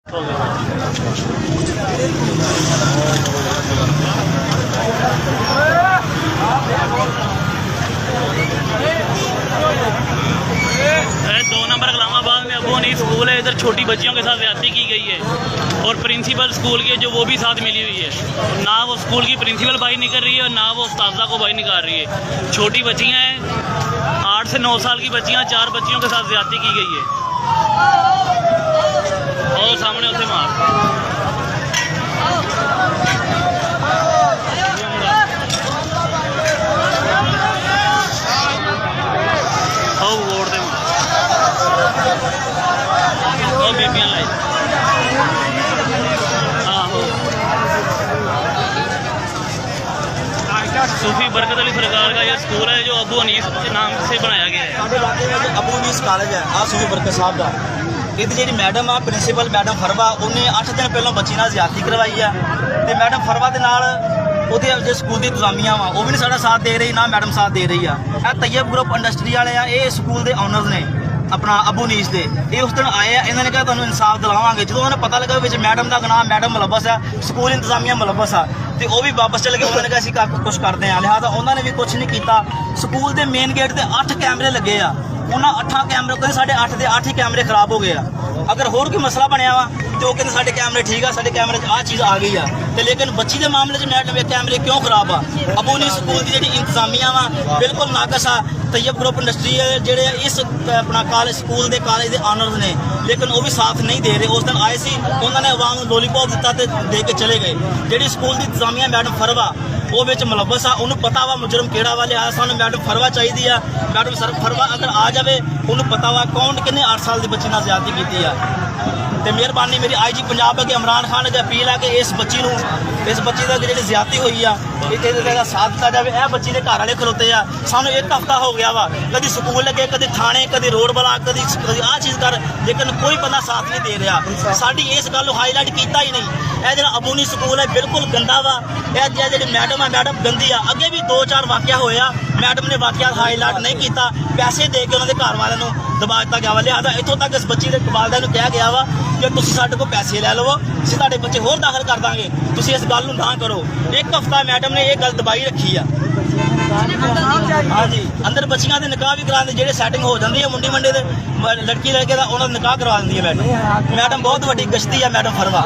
दो नंबर इस्लामाबाद में अबू हनीफ स्कूल है। इधर छोटी बच्चियों के साथ ज्यादती की गई है और प्रिंसिपल स्कूल के जो वो भी साथ मिली हुई है। ना वो स्कूल की प्रिंसिपल बाई नहीं कर रही है और ना वो उस्तादा को बाई निकाल रही है। छोटी बच्चियां हैं, 8 से 9 साल की बच्चियां, 4 बच्चियों के साथ ज्यादती की गई है। और सामने उसे मार बेबियां लाई सूफी बरकत अली सरकार का यह स्कूल है जो अबू हनीफ के नाम से बनाया गया है। अबू हनीफ कॉलेज है आ सूफी बरकत साहब का। ये जी मैडम आ प्रिंसीपल मैडम फरवा उन्हें 8 दिन पहले बच्ची नाल ज्यादती करवाई है। तो मैडम फरवा के नाल ਉਹਦੇ जो स्कूल की इंतजामिया वा वो भी नहीं साड़ा साथ दे रही, ना मैडम साथ दे रही है। तैयब ग्रुप इंडस्ट्री वाले आ ये स्कूल के ऑनर्स ने अपना अबू हनीफ के। ये उस दिन आए इन्होंने कहा तुहानूं इंसाफ दिलावांगे। जो उन्हें पता लगा विच मैडम का नाम मैडम मुलबस है, स्कूल इंतजामिया मुलबस है, तो वह भी वापस चले गए। उन्होंने कहा असीं कुछ करते हैं, लिहाजा उन्होंने भी कुछ नहीं किया। स्कूल के मेन गेट पर 8 कैमरे लगे आ, उन्होंने 8 कैमरे कहते साढ़े 8 के 8 ही कैमरे खराब हो गए। अगर होर कोई मसला बनया वा तो कहते साढ़े कैमरे ठीक है, साढ़े कैमरे आ चीज़ आ गई है। तो लेकिन बच्ची के मामले में मैडम कैमरे क्यों खराब आ? अबू हनीफ स्कूल की जी इंतजामिया वा बिल्कुल नाकस आ। तैयब ग्रुप इंडस्ट्री जेडे इस अपना कॉलेज स्कूल के कॉलेज के ऑनर्स ने, लेकिन वो भी साथ नहीं दे रहे। उस दिन आए सी, उन्होंने अवाम लोलीपॉप दिता तो दे के चले गए। जी स्कूल की इंतजामिया मैडम फरवा वो मुलबस आ, उन्होंने पता वा मुजरम केड़ा वाले आया। सानू मैडम फरवा चाहिए। मैडम सर फरवा अगर आ जाए उन्होंने पता वा कौन किन्ने 8 साल की बच्ची नाल ज्यादती की है। तो मेहरबानी मेरी IG पंजाब अगे इमरान खान अगे अपील है कि इस बच्ची का जी ज्यादती हुई है इसका साथ दिता जाए। यह बच्ची के घर वाले खलोते आ, सानू 1 हफ्ता हो गया वा, कभी स्कूल लगे, कभी थाने, कभी रोड वाला, कभी आ चीज़ कर, लेकिन कोई बंदा साथ नहीं दे रहा। साड़ी इस गल हाईलाइट किया ही नहीं। यह जो अबू हनीफ स्कूल है बिल्कुल गंदा वा। यह जी मैडम है मैडम गंदी आ। अगे भी 2-4 वाकया होया, मैडम ने वाकया हाईलाइट नहीं किया, पैसे दे के उन्होंने घर वालों को दबा दिता गया वा। लिहाजा इतों तक इस बच्ची के वालदा नूं कहा गया वा कि तुम साढ़े को पैसे लै लवो, असीं तुहाडे बच्चे होर दाखिल कर देंगे, तुम इस गल नूं ना करो। 1 हफ्ता मैडम ने यह गल दबाई रखी है। हाँ जी, अंदर बच्चियां के निकाह भी कराते, जो सैटिंग हो जाती है मुंडी मंडे के लड़की लड़के का उन्होंने निकाह करवा दी है मैडम। मैडम बहुत वड्डी गश्ती है मैडम फरवा।